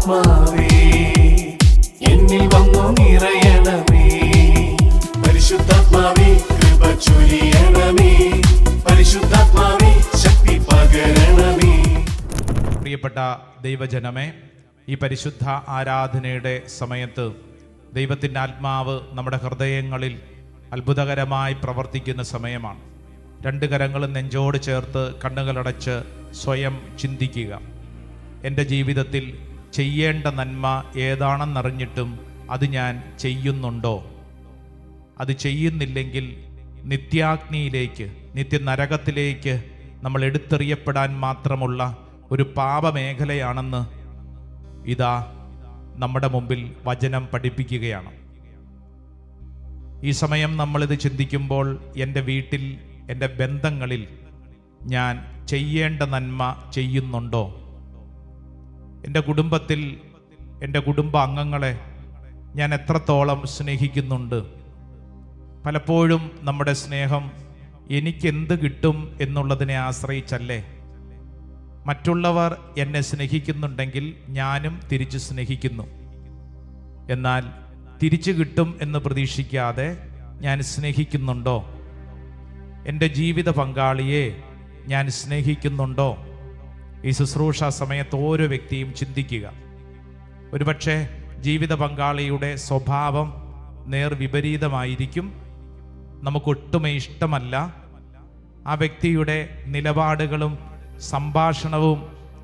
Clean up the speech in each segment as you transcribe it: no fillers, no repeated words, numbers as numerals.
പരിശുദ്ധാത്മാവേ എന്നിൽ വന്നു നിറയണമേ. പരിശുദ്ധാത്മാവേ കൃപ ചൊരിയണമേ. പരിശുദ്ധാത്മാവേ ശക്തി പകരണമേ. പ്രിയപ്പെട്ട ദൈവജനമേ, ഈ പരിശുദ്ധ ആരാധനയുടെ സമയത്ത് ദൈവത്തിൻ്റെ ആത്മാവ് നമ്മുടെ ഹൃദയങ്ങളിൽ അത്ഭുതകരമായി പ്രവർത്തിക്കുന്ന സമയമാണ്. രണ്ട് കരങ്ങളും നെഞ്ചോട് ചേർത്ത് കണ്ണുകളടച്ച് സ്വയം ചിന്തിക്കുക. എൻ്റെ ജീവിതത്തിൽ ചെയ്യേണ്ട നന്മ ഏതാണെന്നറിഞ്ഞിട്ടും അത് ഞാൻ ചെയ്യുന്നുണ്ടോ? അത് ചെയ്യുന്നില്ലെങ്കിൽ നിത്യാഗ്നിയിലേക്ക്, നിത്യനരകത്തിലേക്ക് നമ്മൾ എടുത്തെറിയപ്പെടാൻ മാത്രമുള്ള ഒരു പാപമേഖലയാണെന്ന് ഇതാ നമ്മുടെ മുമ്പിൽ വചനം പഠിപ്പിക്കുകയാണ്. ഈ സമയം നമ്മളിത് ചിന്തിക്കുമ്പോൾ എൻ്റെ വീട്ടിൽ, എൻ്റെ ബന്ധങ്ങളിൽ ഞാൻ ചെയ്യേണ്ട നന്മ ചെയ്യുന്നുണ്ടോ? എൻ്റെ കുടുംബത്തിൽ, എൻ്റെ കുടുംബ അംഗങ്ങളെ ഞാൻ എത്രത്തോളം സ്നേഹിക്കുന്നുണ്ട്? പലപ്പോഴും നമ്മുടെ സ്നേഹം എനിക്കെന്ത് കിട്ടും എന്നുള്ളതിനെ ആശ്രയിച്ചല്ലേ? മറ്റുള്ളവർ എന്നെ സ്നേഹിക്കുന്നുണ്ടെങ്കിൽ ഞാനും തിരിച്ച് സ്നേഹിക്കുന്നു. എന്നാൽ തിരിച്ചു കിട്ടും എന്ന് പ്രതീക്ഷിക്കാതെ ഞാൻ സ്നേഹിക്കുന്നുണ്ടോ? എൻ്റെ ജീവിത പങ്കാളിയെ ഞാൻ സ്നേഹിക്കുന്നുണ്ടോ? ഈ ശുശ്രൂഷ സമയത്ത് ഓരോ വ്യക്തിയും ചിന്തിക്കുക. ഒരുപക്ഷെ ജീവിത പങ്കാളിയുടെ സ്വഭാവം നേർവിപരീതമായിരിക്കും, നമുക്കൊട്ടുമേ ഇഷ്ടമല്ല. ആ വ്യക്തിയുടെ നിലപാടുകളും സംഭാഷണവും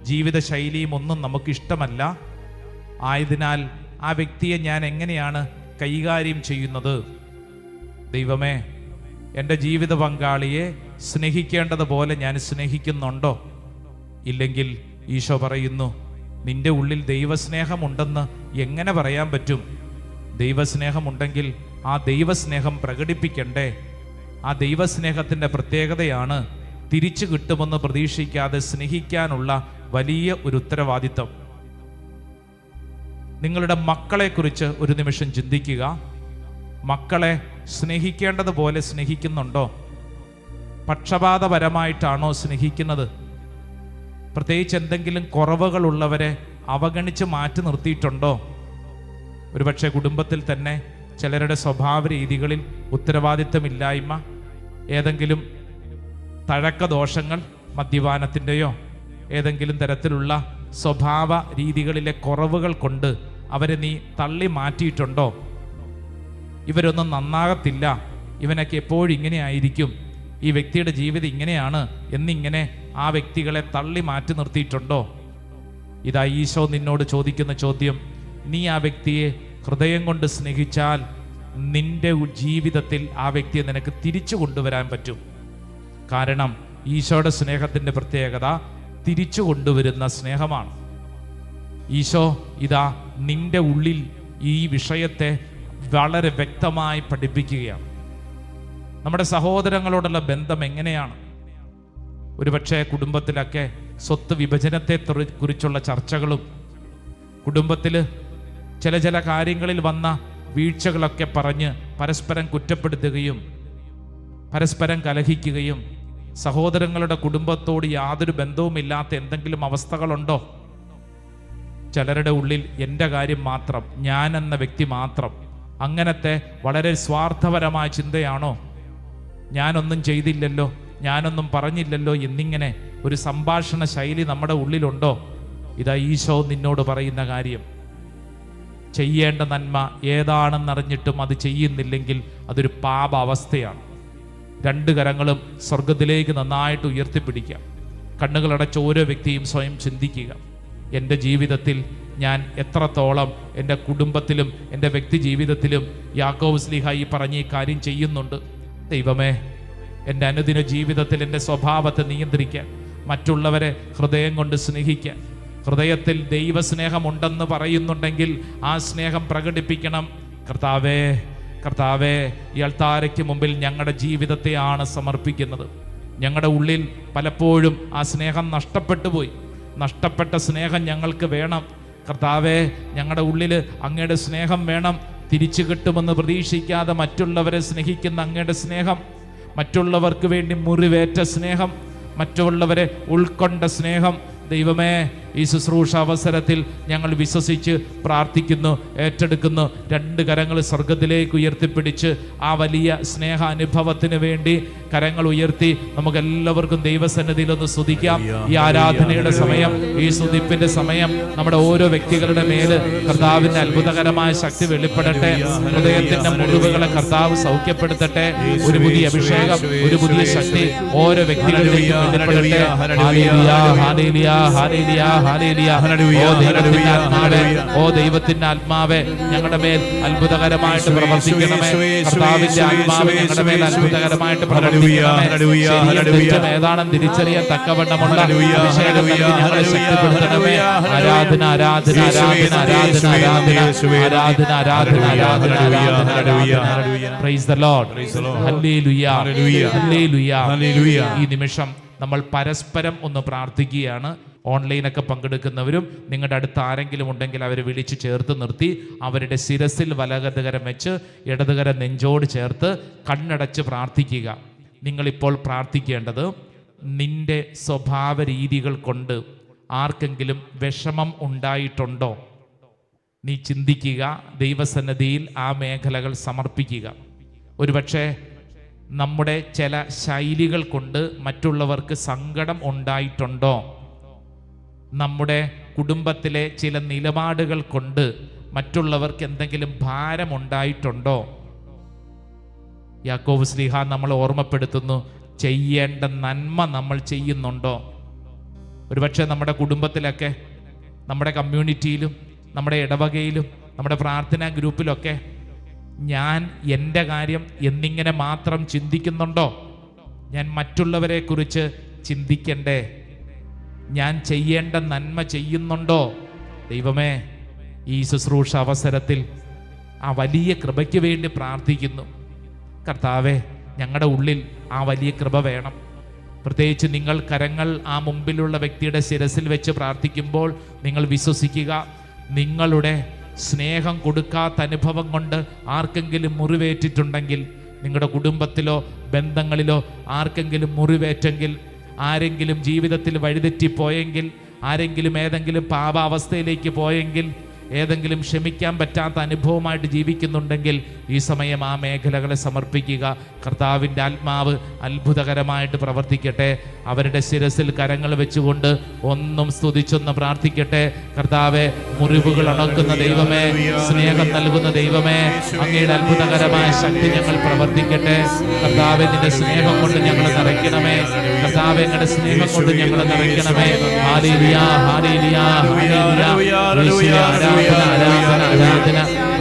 ജീവിതശൈലിയും ഒന്നും നമുക്കിഷ്ടമല്ല. ആയതിനാൽ ആ വ്യക്തിയെ ഞാൻ എങ്ങനെയാണ് കൈകാര്യം ചെയ്യുന്നത്? ദൈവമേ, എൻ്റെ ജീവിത പങ്കാളിയെ സ്നേഹിക്കേണ്ടതുപോലെ ഞാൻ സ്നേഹിക്കുന്നുണ്ടോ? ഇല്ലെങ്കിൽ ഈശോ പറയുന്നു, നിന്റെ ഉള്ളിൽ ദൈവസ്നേഹമുണ്ടെന്ന് എങ്ങനെ പറയാൻ പറ്റും? ദൈവസ്നേഹമുണ്ടെങ്കിൽ ആ ദൈവസ്നേഹം പ്രകടിപ്പിക്കണ്ടേ? ആ ദൈവസ്നേഹത്തിൻ്റെ പ്രത്യേകതയാണ് തിരിച്ചു കിട്ടുമെന്ന് പ്രതീക്ഷിക്കാതെ സ്നേഹിക്കാനുള്ള വലിയ ഒരു ഉത്തരവാദിത്തം. നിങ്ങളുടെ മക്കളെക്കുറിച്ച് ഒരു നിമിഷം ചിന്തിക്കുക. മക്കളെ സ്നേഹിക്കേണ്ടതുപോലെ സ്നേഹിക്കുന്നുണ്ടോ? പക്ഷപാതപരമായിട്ടാണോ സ്നേഹിക്കുന്നത്? പ്രത്യേകിച്ച് എന്തെങ്കിലും കുറവുകളുള്ളവരെ അവഗണിച്ച് മാറ്റി നിർത്തിയിട്ടുണ്ടോ? ഒരുപക്ഷെ കുടുംബത്തിൽ തന്നെ ചിലരുടെ സ്വഭാവ രീതികളിൽ ഉത്തരവാദിത്തമില്ലായ്മ, ഏതെങ്കിലും തഴക്കദോഷങ്ങൾ, മദ്യപാനത്തിൻ്റെയോ ഏതെങ്കിലും തരത്തിലുള്ള സ്വഭാവ രീതികളിലെ കുറവുകൾ കൊണ്ട് അവരെ നീ തള്ളി മാറ്റിയിട്ടുണ്ടോ? ഇവരൊന്നും നന്നാകത്തില്ല, ഇവനൊക്കെ എപ്പോഴും ഇങ്ങനെ ആയിരിക്കും, ഈ വ്യക്തിയുടെ ജീവിതം ഇങ്ങനെയാണ് എന്നിങ്ങനെ ആ വ്യക്തികളെ തള്ളി മാറ്റി നിർത്തിയിട്ടുണ്ടോ? ഇതാ ഈശോ നിന്നോട് ചോദിക്കുന്ന ചോദ്യം. നീ ആ വ്യക്തിയെ ഹൃദയം കൊണ്ട് സ്നേഹിച്ചാൽ നിന്റെ ജീവിതത്തിൽ ആ വ്യക്തിയെ നിനക്ക് തിരിച്ചു കൊണ്ടുവരാൻ പറ്റും. കാരണം ഈശോയുടെ സ്നേഹത്തിൻ്റെ പ്രത്യേകത തിരിച്ചു കൊണ്ടുവരുന്ന സ്നേഹമാണ്. ഈശോ ഇതാ നിന്റെ ഉള്ളിൽ ഈ വിഷയത്തെ വളരെ വ്യക്തമായി പഠിപ്പിക്കുകയാണ്. നമ്മുടെ സഹോദരങ്ങളോടുള്ള ബന്ധം എങ്ങനെയാണ്? ഒരുപക്ഷെ കുടുംബത്തിലൊക്കെ സ്വത്ത് വിഭജനത്തെ കുറിച്ചുള്ള ചർച്ചകളും, കുടുംബത്തിൽ ചില കാര്യങ്ങളിൽ വന്ന വീഴ്ചകളൊക്കെ പറഞ്ഞ് പരസ്പരം കുറ്റപ്പെടുത്തുകയും പരസ്പരം കലഹിക്കുകയും സഹോദരങ്ങളുടെ കുടുംബത്തോട് യാതൊരു ബന്ധവുമില്ലാത്ത എന്തെങ്കിലും അവസ്ഥകളുണ്ടോ? ചിലരുടെ ഉള്ളിൽ എൻ്റെ കാര്യം മാത്രം, ഞാൻ എന്ന വ്യക്തി മാത്രം, അങ്ങനത്തെ വളരെ സ്വാർത്ഥപരമായ ചിന്തയാണോ? ഞാനൊന്നും ചെയ്തില്ലല്ലോ, ഞാനൊന്നും പറഞ്ഞില്ലല്ലോ എന്നിങ്ങനെ ഒരു സംഭാഷണ ശൈലി നമ്മുടെ ഉള്ളിലുണ്ടോ? ഇതാ ഈശോ നിന്നോട് പറയുന്ന കാര്യം. ചെയ്യേണ്ട നന്മ ഏതാണെന്നറിഞ്ഞിട്ടും അത് ചെയ്യുന്നില്ലെങ്കിൽ അതൊരു പാപ അവസ്ഥയാണ്. രണ്ട് കരങ്ങളും സ്വർഗത്തിലേക്ക് നന്നായിട്ട് ഉയർത്തിപ്പിടിക്കുക. കണ്ണുകളടച്ച ഓരോ വ്യക്തിയും സ്വയം ചിന്തിക്കുക. എൻ്റെ ജീവിതത്തിൽ ഞാൻ എത്രത്തോളം എൻ്റെ കുടുംബത്തിലും എൻ്റെ വ്യക്തി ജീവിതത്തിലും യാക്കോബ് ശ്ലീഹ ഈ പറഞ്ഞ ഈ കാര്യം ചെയ്യുന്നുണ്ട്? ദൈവമേ, എൻ്റെ അനുദിന ജീവിതത്തിൽ എൻ്റെ സ്വഭാവത്തെ നിയന്ത്രിക്കാൻ, മറ്റുള്ളവരെ ഹൃദയം കൊണ്ട് സ്നേഹിക്കാൻ, ഹൃദയത്തിൽ ദൈവസ്നേഹമുണ്ടെന്ന് പറയുന്നുണ്ടെങ്കിൽ ആ സ്നേഹം പ്രകടിപ്പിക്കണം. കർത്താവേ, കർത്താവേ, ഈ അൾത്താരയ്ക്ക് മുമ്പിൽ ഞങ്ങളുടെ ജീവിതത്തെയാണ് സമർപ്പിക്കുന്നത്. ഞങ്ങളുടെ ഉള്ളിൽ പലപ്പോഴും ആ സ്നേഹം നഷ്ടപ്പെട്ടു പോയി. നഷ്ടപ്പെട്ട സ്നേഹം ഞങ്ങൾക്ക് വേണം. കർത്താവേ, ഞങ്ങളുടെ ഉള്ളിൽ അങ്ങയുടെ സ്നേഹം വേണം. തിരിച്ചു കിട്ടുമെന്ന് പ്രതീക്ഷിക്കാതെ മറ്റുള്ളവരെ സ്നേഹിക്കുന്ന അങ്ങയുടെ സ്നേഹം, മറ്റുള്ളവർക്ക് വേണ്ടി മുറിവേറ്റ സ്നേഹം, മറ്റുള്ളവരെ ഉൾക്കൊണ്ട സ്നേഹം, ദൈവമേ ഈ ശുശ്രൂഷ അവസരത്തിൽ ഞങ്ങൾ വിശ്വസിച്ച് പ്രാർത്ഥിക്കുന്നു, ഏറ്റെടുക്കുന്നു. 2 കരങ്ങൾ സ്വർഗത്തിലേക്ക് ഉയർത്തിപ്പിടിച്ച് ആ വലിയ സ്നേഹ അനുഭവത്തിന് വേണ്ടി കരങ്ങൾ ഉയർത്തി നമുക്കെല്ലാവർക്കും ദൈവസന്നിധിയിൽ ഒന്ന് സ്തുതിക്കാം. ഈ ആരാധനയുടെ സമയം, ഈ സ്തുതിപ്പിന്റെ സമയം നമ്മുടെ ഓരോ വ്യക്തികളുടെ മേല് കർത്താവിന്റെ അത്ഭുതകരമായ ശക്തി വെളിപ്പെടട്ടെ. ഹൃദയത്തിന്റെ മുറിവുകളെ കർത്താവ് സൗഖ്യപ്പെടുത്തട്ടെ. ഒരു പുതിയ അഭിഷേകം, ഒരു പുതിയ ശക്തി ഓരോ വ്യക്തികളിലേക്കും വെളിപ്പെടട്ടെ. Hallelujah, hallelujah, hallelujah, hallelujah. ഓ ദൈവത്തിന്റെ ആത്മാവേ, ഞങ്ങളുടെ മേൽ അത്ഭുതകരമായിട്ട് പ്രവർത്തിക്കണമേ. കർത്താവിന്റെ ആത്മാവ് ഞങ്ങളുടെ മേൽ അത്ഭുതകരമായിട്ട് പ്രവർത്തിക്കണമേ. ഏതാണെന്ന് തിരിച്ചറിയാൻ തക്കവണ്ണമുള്ള അഭിഷേകം നൽകി ഞങ്ങളെ ശക്തിപ്പെടുത്തണമേ. ആരാധന, ആരാധന, ആരാധന, ആരാധന, ആരാധന, ആരാധന, ആരാധന, ആരാധന, ആരാധന. Praise the Lord. Hallelujah, hallelujah. ഈ നിമിഷം നമ്മൾ പരസ്പരം ഒന്ന് പ്രാർത്ഥിക്കുകയാണ്. ഓൺലൈനൊക്കെ പങ്കെടുക്കുന്നവരും നിങ്ങളുടെ അടുത്ത് ആരെങ്കിലും ഉണ്ടെങ്കിൽ അവരെ വിളിച്ച് ചേർത്ത് നിർത്തി അവരുടെ ശിരസിൽ വലതുകരം വെച്ച് ഇടതുകരം നെഞ്ചോട് ചേർത്ത് കണ്ണടച്ച് പ്രാർത്ഥിക്കുക. നിങ്ങളിപ്പോൾ പ്രാർത്ഥിക്കേണ്ടത്, നിന്റെ സ്വഭാവ രീതികൾ കൊണ്ട് ആർക്കെങ്കിലും വിഷമം ഉണ്ടായിട്ടുണ്ടോ? നീ ചിന്തിക്കുക, ദൈവസന്നിധിയിൽ ആ മേഖലകൾ സമർപ്പിക്കുക. ഒരുപക്ഷെ നമ്മുടെ ചില ശൈലികൾ കൊണ്ട് മറ്റുള്ളവർക്ക് സങ്കടം ഉണ്ടായിട്ടുണ്ടോ? നമ്മുടെ കുടുംബത്തിലെ ചില നിലപാടുകൾ കൊണ്ട് മറ്റുള്ളവർക്ക് എന്തെങ്കിലും ഭാരമുണ്ടായിട്ടുണ്ടോ? യാക്കോബ് ശ്ലീഹ നമ്മൾ ഓർമ്മപ്പെടുത്തുന്നു, ചെയ്യേണ്ട നന്മ നമ്മൾ ചെയ്യുന്നുണ്ടോ? ഒരുപക്ഷെ നമ്മുടെ കുടുംബത്തിലൊക്കെ, നമ്മുടെ കമ്മ്യൂണിറ്റിയിലും, നമ്മുടെ ഇടവകയിലും, നമ്മുടെ പ്രാർത്ഥനാ ഗ്രൂപ്പിലൊക്കെ ഞാൻ എൻ്റെ കാര്യം എന്നിങ്ങനെ മാത്രം ചിന്തിക്കുന്നുണ്ടോ? ഞാൻ മറ്റുള്ളവരെ കുറിച്ച് ചിന്തിക്കണ്ടേ? ഞാൻ ചെയ്യേണ്ട നന്മ ചെയ്യുന്നുണ്ടോ? ദൈവമേ, ഈ ശുശ്രൂഷ അവസരത്തിൽ ആ വലിയ കൃപയ്ക്ക് വേണ്ടി പ്രാർത്ഥിക്കുന്നു. കർത്താവേ, ഞങ്ങളുടെ ഉള്ളിൽ ആ വലിയ കൃപ വേണം. പ്രത്യേകിച്ച് നിങ്ങൾ കരങ്ങൾ ആ മുമ്പിലുള്ള വ്യക്തിയുടെ ശിരസിൽ വെച്ച് പ്രാർത്ഥിക്കുമ്പോൾ നിങ്ങൾ വിശ്വസിക്കുക, നിങ്ങളുടെ സ്നേഹം കൊടുക്കാത്ത അനുഭവം കൊണ്ട് ആർക്കെങ്കിലും മുറിവേറ്റിട്ടുണ്ടെങ്കിൽ, നിങ്ങളുടെ കുടുംബത്തിലോ ബന്ധങ്ങളിലോ ആർക്കെങ്കിലും മുറിവേറ്റെങ്കിൽ, ആരെങ്കിലും ജീവിതത്തിൽ വഴിതെറ്റിപ്പോയെങ്കിൽ, ആരെങ്കിലും ഏതെങ്കിലും പാപാവസ്ഥയിലേക്ക് പോയെങ്കിൽ, ഏതെങ്കിലും ക്ഷമിക്കാൻ പറ്റാത്ത അനുഭവമായിട്ട് ജീവിക്കുന്നുണ്ടെങ്കിൽ ഈ സമയം ആ മേഖലകളെ സമർപ്പിക്കുക. കർത്താവിൻ്റെ ആത്മാവ് അത്ഭുതകരമായിട്ട് പ്രവർത്തിക്കട്ടെ. അവരുടെ ശിരസിൽ കരങ്ങൾ വെച്ചുകൊണ്ട് ഒന്നും സ്തുതിച്ചൊന്ന് പ്രാർത്ഥിക്കട്ടെ. കർത്താവെ, മുറിവുകൾ അടക്കുന്ന ദൈവമേ, സ്നേഹം നൽകുന്ന ദൈവമേ, അങ്ങയുടെ അത്ഭുതകരമായ ശക്തി ഞങ്ങൾ പ്രവർത്തിക്കട്ടെ. കർത്താവെ, നിന്റെ സ്നേഹം കൊണ്ട് ഞങ്ങൾ നിറയ്ക്കണമേ. കർത്താവെ, ഞങ്ങളുടെ സ്നേഹം കൊണ്ട് ഞങ്ങൾ നിറയ്ക്കണമേ. Hallelujah, hallelujah, hallelujah. ആരാധന, ആരാധന, ആരാധന,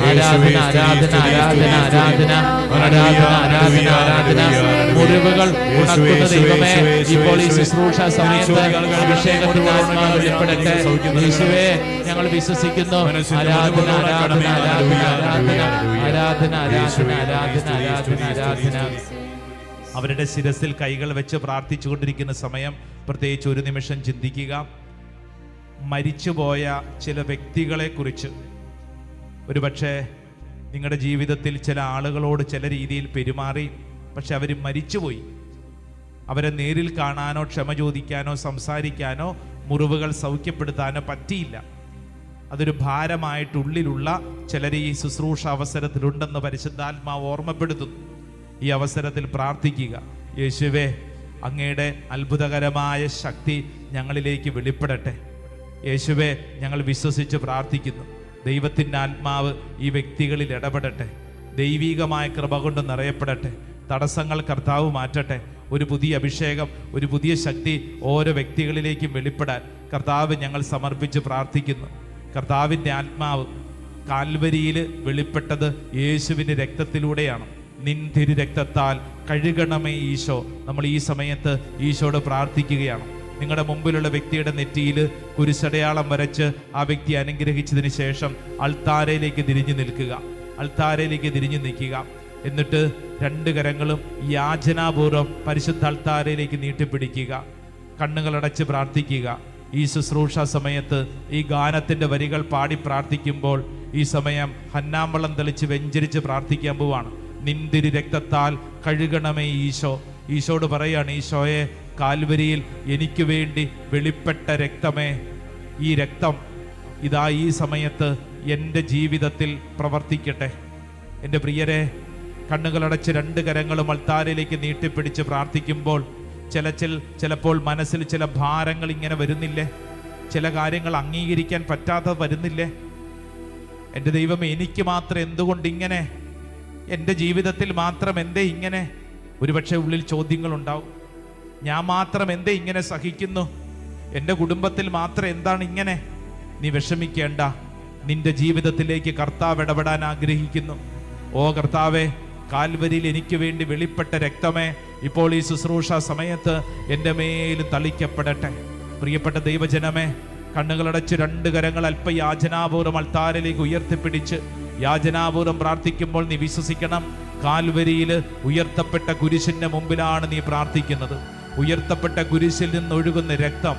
ആരാധന, ആരാധന, ആരാധന, ആരാധന, ആരാധന, ആരാധന. മുറിവുകൾ ഉണക്കുന്ന ദൈവമേ, ഇപ്പോൾ ഈ ശുശ്രൂഷ സമയത്ത് അഭിഷേകത്തിന്റെ ആത്മാവ് വെളിപ്പെടട്ടെ. യേശുവേ, ഞങ്ങൾ വിശ്വസിക്കുന്നു. ആരാധന, ആരാധന, ആരാധന, ആരാധന, ആരാധന, ആരാധന, ആരാധന, ആരാധന, ആരാധന. അവരുടെ ശിരസിൽ കൈകൾ വെച്ച് പ്രാർത്ഥിച്ചുകൊണ്ടിരിക്കുന്ന സമയം പ്രത്യേകിച്ച് ഒരു നിമിഷം ചിന്തിക്കുക. മരിച്ചുപോയ ചില വ്യക്തികളെ കുറിച്ച്. ഒരുപക്ഷെ നിങ്ങളുടെ ജീവിതത്തിൽ ചില ആളുകളോട് ചില രീതിയിൽ പെരുമാറി, പക്ഷെ അവർ മരിച്ചുപോയി. അവരെ നേരിൽ കാണാനോ ക്ഷമ ചോദിക്കാനോ സംസാരിക്കാനോ മുറിവുകൾ സൗഖ്യപ്പെടുത്താനോ പറ്റിയില്ല. അതൊരു ഭാരമായിട്ടുള്ളിലുള്ള ചിലർ ഈ ശുശ്രൂഷ അവസരത്തിലുണ്ടെന്ന് പരിശുദ്ധാത്മാവ് ഓർമ്മപ്പെടുത്തുന്നു. ഈ അവസരത്തിൽ പ്രാർത്ഥിക്കുക. യേശുവേ, അങ്ങയുടെ അത്ഭുതകരമായ ശക്തി ഞങ്ങളിലേക്ക് വെളിപ്പെടട്ടെ. യേശുവേ, ഞങ്ങൾ വിശ്വസിച്ച് പ്രാർത്ഥിക്കുന്നു. ദൈവത്തിൻ്റെ ആത്മാവ് ഈ വ്യക്തികളിൽ ഇടപെടട്ടെ. ദൈവികമായ കൃപ കൊണ്ട് നിറയപ്പെടട്ടെ. തടസ്സങ്ങൾ കർത്താവ് മാറ്റട്ടെ. ഒരു പുതിയ അഭിഷേകം, ഒരു പുതിയ ശക്തി ഓരോ വ്യക്തികളിലേക്കും വെളിപ്പെടാൻ കർത്താവ് ഞങ്ങൾ സമർപ്പിച്ച് പ്രാർത്ഥിക്കുന്നു. കർത്താവിൻ്റെ ആത്മാവ് കാൽവരിയിൽ വെളിപ്പെട്ടത് യേശുവിൻ്റെ രക്തത്തിലൂടെയാണ്. നിൻ തിരു രക്തത്താൽ കഴുകണമേ ഈശോ. നമ്മൾ ഈ സമയത്ത് ഈശോയോട് പ്രാർത്ഥിക്കുകയാണ്. നിങ്ങളുടെ മുമ്പിലുള്ള വ്യക്തിയുടെ നെറ്റിയിൽ കുരിശടയാളം വരച്ച് ആ വ്യക്തി അനുഗ്രഹിച്ചതിന് ശേഷം അൾത്താരയിലേക്ക് തിരിഞ്ഞു നിൽക്കുക. അൾത്താരയിലേക്ക് തിരിഞ്ഞു നിൽക്കുക. എന്നിട്ട് 2 കരങ്ങളും യാചനാപൂർവ്വം പരിശുദ്ധ അൾത്താരയിലേക്ക് നീട്ടിപ്പിടിക്കുക. കണ്ണുകളടച്ച് പ്രാർത്ഥിക്കുക. ഈ ശുശ്രൂഷ സമയത്ത് ഈ ഗാനത്തിൻ്റെ വരികൾ പാടി പ്രാർത്ഥിക്കുമ്പോൾ ഈ സമയം ഹന്നാമ്പളം തെളിച്ച് വെഞ്ചരിച്ച് പ്രാർത്ഥിക്കാൻ പോവാണ്. നിന്തിരി രക്തത്താൽ കഴുകണമേ ഈശോ. ഈശോട് പറയാണ്, ഈശോയെ, കാൽവരിയിൽ എനിക്ക് വേണ്ടി വെളിപ്പെട്ട രക്തമേ, ഈ രക്തം ഇതാ ഈ സമയത്ത് എൻ്റെ ജീവിതത്തിൽ പ്രവർത്തിക്കട്ടെ. എൻ്റെ പ്രിയരെ, കണ്ണുകളടച്ച് 2 കരങ്ങളും അൾത്താരയിലേക്ക് നീട്ടിപ്പിടിച്ച് പ്രാർത്ഥിക്കുമ്പോൾ ചിലപ്പോൾ മനസ്സിൽ ചില ഭാരങ്ങൾ ഇങ്ങനെ വരുന്നില്ലേ? ചില കാര്യങ്ങൾ അംഗീകരിക്കാൻ പറ്റാതെ വരുന്നില്ലേ? എൻ്റെ ദൈവമേ, എനിക്ക് മാത്രം എന്തുകൊണ്ട് ഇങ്ങനെ? എൻ്റെ ജീവിതത്തിൽ മാത്രം എന്തേ ഇങ്ങനെ? ഒരുപക്ഷെ ഉള്ളിൽ ചോദ്യങ്ങളുണ്ടാവും. ഞാൻ മാത്രം എന്തേ ഇങ്ങനെ സഹിക്കുന്നു? എൻ്റെ കുടുംബത്തിൽ മാത്രം എന്താണ് ഇങ്ങനെ? നീ വിഷമിക്കേണ്ട. നിന്റെ ജീവിതത്തിലേക്ക് കർത്താവ് ഇടപെടാൻ ആഗ്രഹിക്കുന്നു. ഓ കർത്താവേ, കാൽവരിയിൽ എനിക്ക് വേണ്ടി വെളിപ്പെട്ട രക്തമേ, ഇപ്പോൾ ഈ ശുശ്രൂഷ സമയത്ത് എൻ്റെ മേലും തളിക്കപ്പെടട്ടെ. പ്രിയപ്പെട്ട ദൈവജനമേ, കണ്ണുകളടച്ച് 2 കരങ്ങൾ അല്പ യാചനാപൂർവ്വം അൾത്താരയിലേക്ക് ഉയർത്തിപ്പിടിച്ച് യാചനാപൂർവ്വം പ്രാർത്ഥിക്കുമ്പോൾ നീ വിശ്വസിക്കണം, കാൽവരിയിൽ ഉയർത്തപ്പെട്ട കുരിശിന്റെ മുമ്പിലാണ് നീ പ്രാർത്ഥിക്കുന്നത്. ഉയർത്തപ്പെട്ട കുരിശിൽ നിന്നൊഴുകുന്ന രക്തം,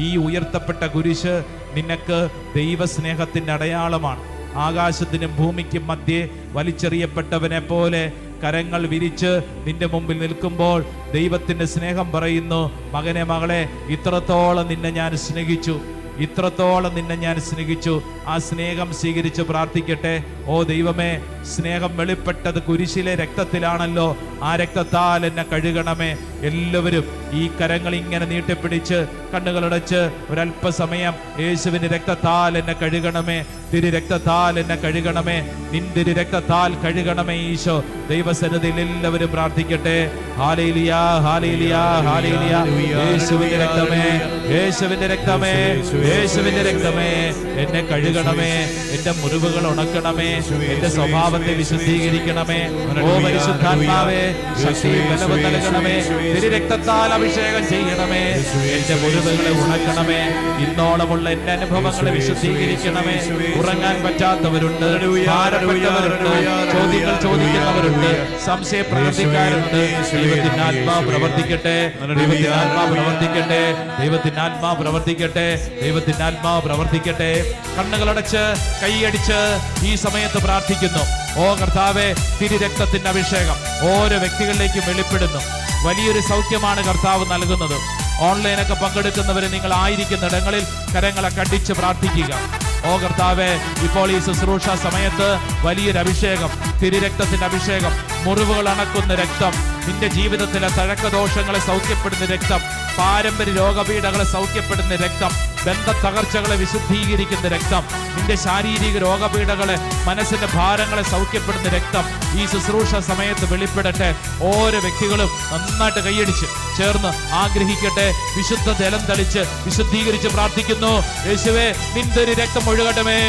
ഈ ഉയർത്തപ്പെട്ട കുരിശ് നിനക്ക് ദൈവസ്നേഹത്തിൻ്റെ അടയാളമാണ്. ആകാശത്തിനും ഭൂമിക്കും മധ്യേ വലിച്ചെറിയപ്പെട്ടവനെ പോലെ കരങ്ങൾ വിരിച്ച് നിന്റെ മുമ്പിൽ നിൽക്കുമ്പോൾ ദൈവത്തിൻ്റെ സ്നേഹം പറയുന്നു, മകനെ മകളെ, ഇത്രത്തോളം നിന്നെ ഞാൻ സ്നേഹിച്ചു, ഇത്രത്തോളം നിന്നെ ഞാൻ സ്നേഹിച്ചു. ആ സ്നേഹം സ്വീകരിച്ച് പ്രാർത്ഥിക്കട്ടെ. ഓ ദൈവമേ, സ്നേഹം വെളിപ്പെട്ടത് കുരിശിലെ രക്തത്തിലാണല്ലോ. ആ രക്തത്താൽ എന്നെ കഴുകണമേ. എല്ലാവരും ഈ കരങ്ങൾ ഇങ്ങനെ നീട്ടിപ്പിടിച്ച് കണ്ണുകളടച്ച് ഒരല്പസമയം യേശുവിന്റെ രക്തത്താൽ എന്നെ കഴുകണമേ, തിരു രക്തത്താൽ എന്നെ കഴുകണമേ, നിന്തിരു രക്തത്താൽ കഴുകണമേ ഈശോ. ദൈവസന്നിധിയിൽ എല്ലാവരും പ്രാർത്ഥിക്കട്ടെ. Hallelujah, hallelujah, hallelujah. യേശുവിന്റെ രക്തമേ, യേശുവിന്റെ രക്തമേ, യേശുവിന്റെ രക്തമേ, എന്നെ കഴുകണമേ, എന്റെ മുറിവുകൾ ഉണക്കണമേ, എന്റെ സ്വഭാവത്തെ വിശുദ്ധീകരിക്കണമേ. ഓ പരിശുദ്ധാത്മാവേ, ശക്തിയും ബലവും നൽകണമേ, തിരു രക്തത്താൽ അഭിഷേകം ചെയ്യണമേ, എന്റെ മുറിവുകളെ ഉണക്കണമേ, ഇന്നോളമുള്ള എന്റെ അനുഭവങ്ങളെ വിശുദ്ധീകരിക്കണമേ. ഉറങ്ങാൻ പറ്റാത്തവരുണ്ട്, ഭാരപ്പെട്ടവരുണ്ട്, ചോദ്യങ്ങൾ ചോദിക്കുന്നവരുണ്ട്, സംശയ പ്രവർത്തിക്കാരുണ്ട്. ദൈവത്തിന്റെ ആത്മാവ് പ്രവർത്തിക്കട്ടെ, ദൈവത്തിന്റെ ആത്മാവ് പ്രവർത്തിക്കട്ടെ, ദൈവത്തിന്റെ ആത്മാവ് പ്രവർത്തിക്കട്ടെ, ദൈവത്തിന്റെ ആത്മാവ് പ്രവർത്തിക്കട്ടെ. കണ്ണുകളടച്ച് കൈയടിച്ച് ഈ സമയത്ത് പ്രാർത്ഥിക്കുന്നു. ഓ കർത്താവേ, തിരുരക്തത്തിന്റെ അഭിഷേകം ഓരോ വ്യക്തികളിലേക്കും വെളിപ്പെടുന്നു. വലിയൊരു സൗഖ്യമാണ് കർത്താവ് നൽകുന്നത്. ഓൺലൈനൊക്കെ പങ്കെടുക്കുന്നവര് നിങ്ങൾ ആയിരിക്കുന്ന ഇടങ്ങളിൽ കരങ്ങളെ കടിച്ച് പ്രാർത്ഥിക്കുക. ഓ കർത്താവേ, ഇപ്പോൾ ഈ ശുശ്രൂഷ സമയത്ത് വലിയൊരു അഭിഷേകം, തിരുരക്തത്തിന്റെ അഭിഷേകം, മുറിവുകൾ അണക്കുന്ന രക്തം, നിന്റെ ജീവിതത്തിലെ തഴക്കദോഷങ്ങളെ സൗഖ്യപ്പെടുന്ന രക്തം, പാരമ്പര്യ രോഗപീഠകളെ സൗഖ്യപ്പെടുന്ന രക്തം, ബന്ധ തകർച്ചകളെ വിശുദ്ധീകരിക്കുന്ന രക്തം, നിന്റെ ശാരീരിക രോഗപീഠകളെ, മനസ്സിന്റെ ഭാരങ്ങളെ സൗഖ്യപ്പെടുന്ന രക്തം ഈ ശുശ്രൂഷ സമയത്ത് വെളിപ്പെടട്ടെ. ഓരോ വ്യക്തികളും നന്നായിട്ട് കൈയടിച്ച് ചേർന്ന് ആഗ്രഹിക്കട്ടെ. വിശുദ്ധ ജലം തളിച്ച് വിശുദ്ധീകരിച്ച് പ്രാർത്ഥിക്കുന്നു. യേശുവേ, നിന്റെ ഒരു രക്തം ഒഴുകണമേ,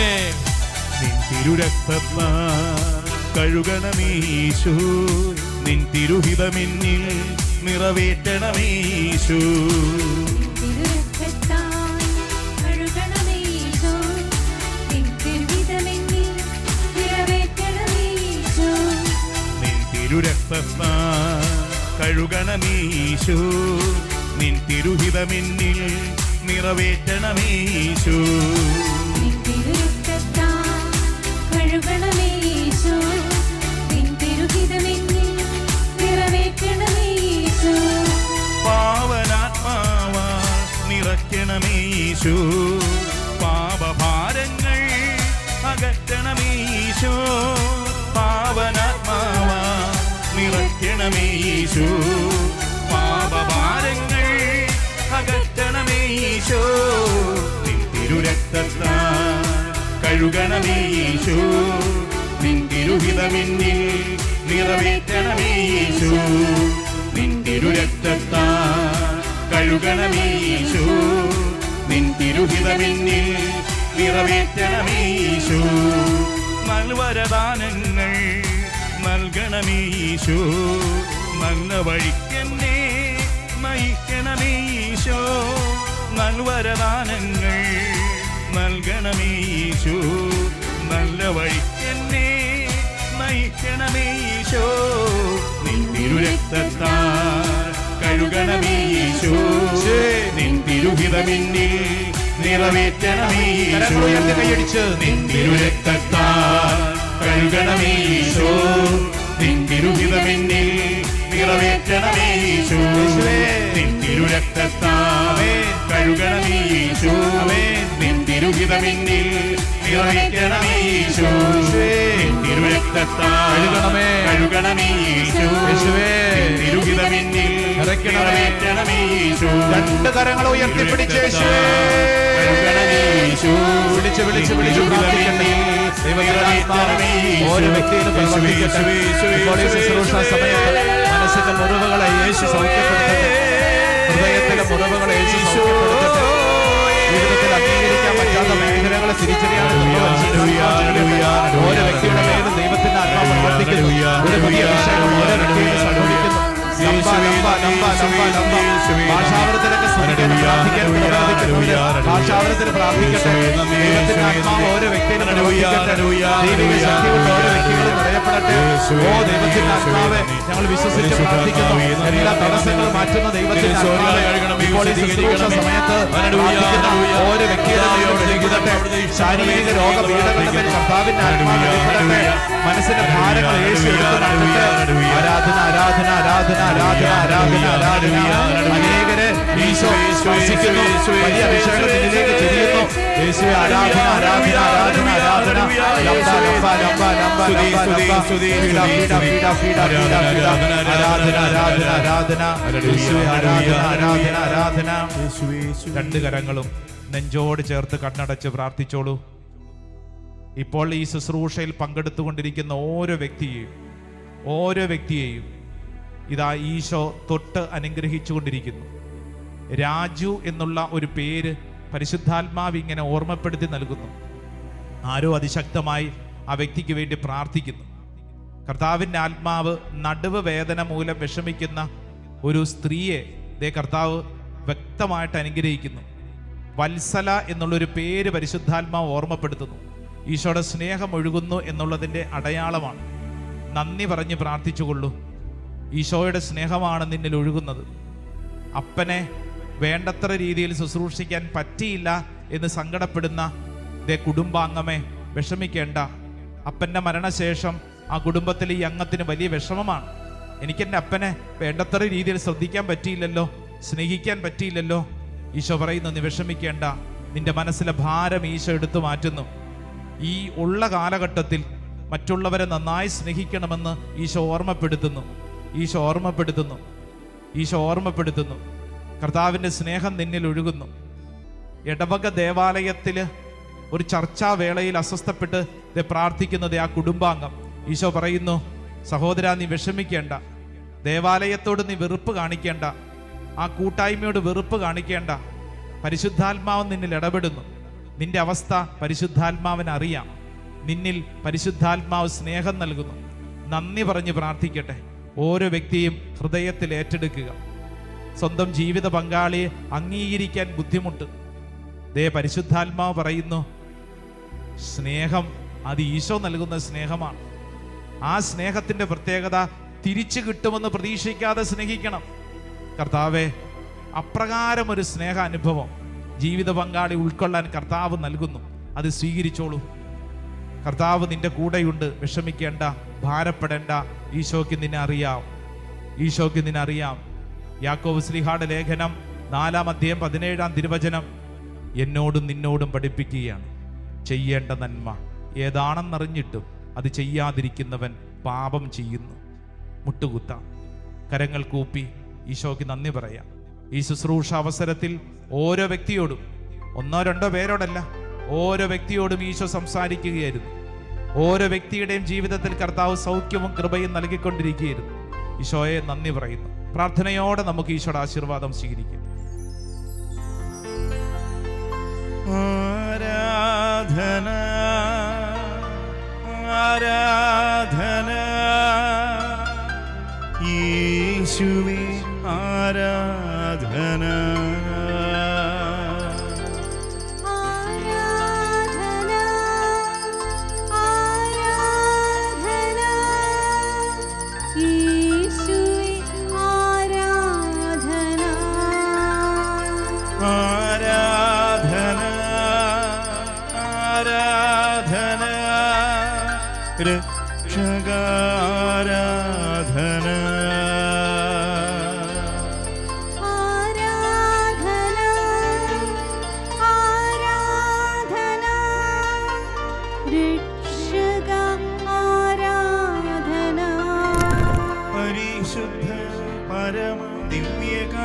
നിൻ തിരുരക്തത്താൽ കഴുകണമീശു, നിൻ തിരുഹിതമെന്നിൽ നിറവേറ്റണമീശു. തിരുരക്തത്താൽ കഴുകണമീശു, നിൻ തിരുഹിതമെന്നിൽ നിറവേറ്റണമീശു. പാവനാത്മാവാ നിറയ്ക്കണമീശു, പാപഭാരങ്ങൾ അകറ്റണമീശു. പാവനാത്മാവാ നിറയ്ക്കണമീശു, പാപഭാരങ്ങൾ അകറ്റണമീശു. നിൻ തിരുരക്തത്താൽ കഴുകണമീശു, നിൻ തിരുഹിതമെന്നിൽ നിറവേറ്റണമീശു. നിൻ തിരുരക്തത്താൽ കഴുകണമീശു, നിൻ തിരുഹിതമെന്നിൽ നിറവേറ്റണമീശു. നൽവരദാനങ്ങൾ നൽകണമീശു, നല്ല വഴിക്കെന്നെ നയിക്കണമീശോ. നൽവരദാനങ്ങൾ നൽകണമീശു, നല്ല വഴിക്കെന്നെ നയിക്കണമീശോ. നിൻ തിരുരക്തത്താൽ കഴുകണമീശു, നിൻ തിരുഹിതമെന്നിൽ നിറവേറ്റണമീശു. നിൻ തിരുരക്തത്താൽ കഴുകണമീശു, നിൻ തിരുഹിതമെന്നിൽ നിറവേറ്റണമീശു. നിൻ തിരുരക്തത്താൽ കഴുകണമീശു, നിൻ തിരുഹിതമെന്നിൽ നിറയ്ക്കണമേ ഈശോ. തിരുരക്തത്താൽ കഴുകണമേ ഈശോ. തിരുഹിതമെന്നിൽ നിറയ്ക്കണമേ ഈശോ. രണ്ട് കരങ്ങൾ ഉയർത്തിപ്പിടിച്ച് വിളിച്ച് വിളിച്ച് വിളിച്ച് പ്രാർത്ഥിക്കട്ടെ. ഓരോ വ്യക്തിയിലും പ്രവർത്തിക്കട്ടെ. ഇപ്പോൾ ഈ ശുശ്രൂഷ സമയത്ത് മനസ്സിന്റെ മുറിവുകളെ യേശു സൗഖ്യപ്പെടുത്തട്ടെ. ഹൃദയത്തിലെ മുറിവുകളെ യേശു സൗഖ്യപ്പെടുത്തട്ടെ. ജീവിതത്തിൽ അംഗീകരിക്കാൻ പറ്റാത്ത മേഖലകളെ തിരിച്ചറിയാൻ ഓരോ വ്യക്തിയുടെ മേലും ദൈവത്തിന്റെ ആത്മാവ് പ്രവർത്തിക്കുന്നു. ഒരു പുതിയ അഭിഷേകം ഓരോ വ്യക്തിയിലും സംഭവിക്കുന്നു. ഭാഷാവരത്തിലൊക്കെ ഭാഷാവരത്തിൽ പ്രാർത്ഥിക്കട്ടെ. ദൈവത്തിന്റെ ആത്മാവ് ഓരോ വ്യക്തിയിലും പ്രവർത്തിക്കട്ടെ. ദൈവിക ശക്തി കൊണ്ട് ഓരോ വ്യക്തികളും നിറയപ്പെടട്ടെ. ഓ ദൈവത്തിന്റെ ആത്മാവ് ഞങ്ങൾ വിശ്വസിച്ച് പ്രാർത്ഥിക്കുന്നു. എല്ലാ തടസ്സങ്ങളും മാറ്റുന്ന ദൈവത്തിന്റെ ആത്മാവ് ഇപ്പോൾ ഈ ശുശ്രൂഷ സമയത്ത് പ്രാർത്ഥിക്കുന്ന ഓരോ വ്യക്തിയുടെ ശാരീരിക രോഗപീഠങ്ങളുടെ മേൽ കർത്താവിന്റെ ആത്മാവ് നിറയപ്പെടട്ടെ. മനസ്സിന്റെ ഭാരങ്ങൾ യേശു എടുത്ത് നടത്തട്ടെ. ആരാധന ആരാധന ആരാധന ആരാധന ആരാധന ആരാധന. അനേകരെ ഈശോ സ്പർശിക്കുന്നു. വലിയ അഭിഷേകം ഇതിലേക്ക് ചെരിയുന്നു. യേശുവേ ആരാധന ആരാധന ആരാധന ആരാധന. ലംബ ലംബ ലംബ ലംബ ലംബ ലംബ പീഡ പീഡ പീഡ പീഡ പീഡ പീഡ. ആരാധന ആരാധന ആരാധന. യേശുവേ ആരാധന ആരാധന ആരാധന. രണ്ട് കരങ്ങളും നെഞ്ചോട് ചേർത്ത് കണ്ണടച്ച് പ്രാർത്ഥിച്ചോളൂ. ഇപ്പോൾ ഈ ശുശ്രൂഷയിൽ പങ്കെടുത്തുകൊണ്ടിരിക്കുന്ന ഓരോ വ്യക്തിയെയും ഇതാ ഈശോ തൊട്ട് അനുഗ്രഹിച്ചുകൊണ്ടിരിക്കുന്നു. രാജു എന്നുള്ള ഒരു പേര് പരിശുദ്ധാത്മാവ് ഇങ്ങനെ ഓർമ്മപ്പെടുത്തി നൽകുന്നു. ആരോ അതിശക്തമായി ആ വ്യക്തിക്ക് വേണ്ടി പ്രാർത്ഥിക്കുന്നു. കർത്താവിൻ്റെ ആത്മാവ് നടുവ് വേദന മൂലം വിഷമിക്കുന്ന ഒരു സ്ത്രീയെ കർത്താവ് വ്യക്തമായിട്ട് അനുഗ്രഹിക്കുന്നു. വത്സല എന്നുള്ളൊരു പേര് പരിശുദ്ധാത്മാവ് ഓർമ്മപ്പെടുത്തുന്നു. ഈശോയുടെ സ്നേഹം ഒഴുകുന്നു എന്നുള്ളതിൻ്റെ അടയാളമാണ്. നന്ദി പറഞ്ഞ് പ്രാർത്ഥിച്ചുകൊള്ളൂ. ഈശോയുടെ സ്നേഹമാണ് നിന്നിൽ ഒഴുകുന്നത്. അപ്പനെ വേണ്ടത്ര രീതിയിൽ ശുശ്രൂഷിക്കാൻ പറ്റിയില്ല എന്ന് സങ്കടപ്പെടുന്ന കുടുംബാംഗമേ വിഷമിക്കേണ്ട. അപ്പൻ്റെ മരണശേഷം ആ കുടുംബത്തിലെ ഈ അംഗത്തിന് വലിയ വിഷമമാണ്. എനിക്കെൻ്റെ അപ്പനെ വേണ്ടത്ര രീതിയിൽ ശ്രദ്ധിക്കാൻ പറ്റിയില്ലല്ലോ, സ്നേഹിക്കാൻ പറ്റിയില്ലല്ലോ. ഈശോ പറയുന്നു, നീ വിഷമിക്കേണ്ട. നിന്റെ മനസ്സിലെ ഭാരം ഈശോ എടുത്തു മാറ്റുന്നു. ഈ ഉള്ള കാലഘട്ടത്തിൽ മറ്റുള്ളവരെ നന്നായി സ്നേഹിക്കണമെന്ന് ഈശോ ഓർമ്മപ്പെടുത്തുന്നു. കർത്താവിൻ്റെ സ്നേഹം നിന്നിൽ ഒഴുകുന്നു. ഇടവക ദേവാലയത്തിൽ ഒരു ചർച്ചാവേളയിൽ അസ്വസ്ഥപ്പെട്ട് പ്രാർത്ഥിക്കുന്നത് ആ കുടുംബാംഗം. ഈശോ പറയുന്നു, സഹോദരാ, നീ വിഷമിക്കേണ്ട. ദേവാലയത്തോട് നീ വെറുപ്പ് കാണിക്കേണ്ട. ആ കൂട്ടായ്മയോട് വെറുപ്പ് കാണിക്കേണ്ട. പരിശുദ്ധാത്മാവ് നിന്നിൽ ഇടപെടുന്നു. നിന്റെ അവസ്ഥ പരിശുദ്ധാത്മാവിന് അറിയാം. നിന്നിൽ പരിശുദ്ധാത്മാവ് സ്നേഹം നൽകുന്നു. നന്ദി പറഞ്ഞ് പ്രാർത്ഥിക്കട്ടെ. ഓരോ വ്യക്തിയും ഹൃദയത്തിൽ ഏറ്റെടുക്കുക. സ്വന്തം ജീവിത പങ്കാളിയെ അംഗീകരിക്കാൻ ബുദ്ധിമുട്ട്. പരിശുദ്ധാത്മാവ് പറയുന്നു, സ്നേഹം അത് ഈശോ നൽകുന്ന സ്നേഹമാണ്. ആ സ്നേഹത്തിൻ്റെ പ്രത്യേകത തിരിച്ചു കിട്ടുമെന്ന് പ്രതീക്ഷിക്കാതെ സ്നേഹിക്കണം. കർത്താവെ, അപ്രകാരം ഒരു സ്നേഹ അനുഭവം ജീവിത പങ്കാളി ഉൾക്കൊള്ളാൻ കർത്താവ് നൽകുന്നു. അത് സ്വീകരിച്ചോളൂ. കർത്താവ് നിന്റെ കൂടെയുണ്ട്. വിഷമിക്കേണ്ട, ഭാരപ്പെടേണ്ട. ഈശോയ്ക്ക് നിന്നെ അറിയാം. യാക്കോബ് ശ്ലീഹായുടെ ലേഖനം 4:17 എന്നോടും നിന്നോടും പഠിപ്പിക്കുകയാണ്. ചെയ്യേണ്ട നന്മ ഏതാണെന്നറിഞ്ഞിട്ടും അത് ചെയ്യാതിരിക്കുന്നവൻ പാപം ചെയ്യുന്നു. മുട്ടുകുത്താം, കരങ്ങൾ കൂപ്പി ഈശോയ്ക്ക് നന്ദി പറയാം. ഈ ശുശ്രൂഷ അവസരത്തിൽ ഓരോ വ്യക്തിയോടും, ഒന്നോ രണ്ടോ പേരോടല്ല, ഓരോ വ്യക്തിയോടും ഈശോ സംസാരിക്കുകയായിരുന്നു. ഓരോ വ്യക്തിയുടെയും ജീവിതത്തിൽ കർത്താവ് സൗഖ്യവും കൃപയും നൽകിക്കൊണ്ടിരിക്കുകയായിരുന്നു. ഈശോയെ നന്ദി പറയുന്നു. പ്രാർത്ഥനയോടെ നമുക്ക് ഈശോയുടെ ആശീർവാദം സ്വീകരിക്കാം. ആരാധന ആരാധന യേശുവേ ആരാധന രക്ഷകാരാധന ആരാധന ആരാധന പരമ ദിവ്യകാരുണ്യത്തിന്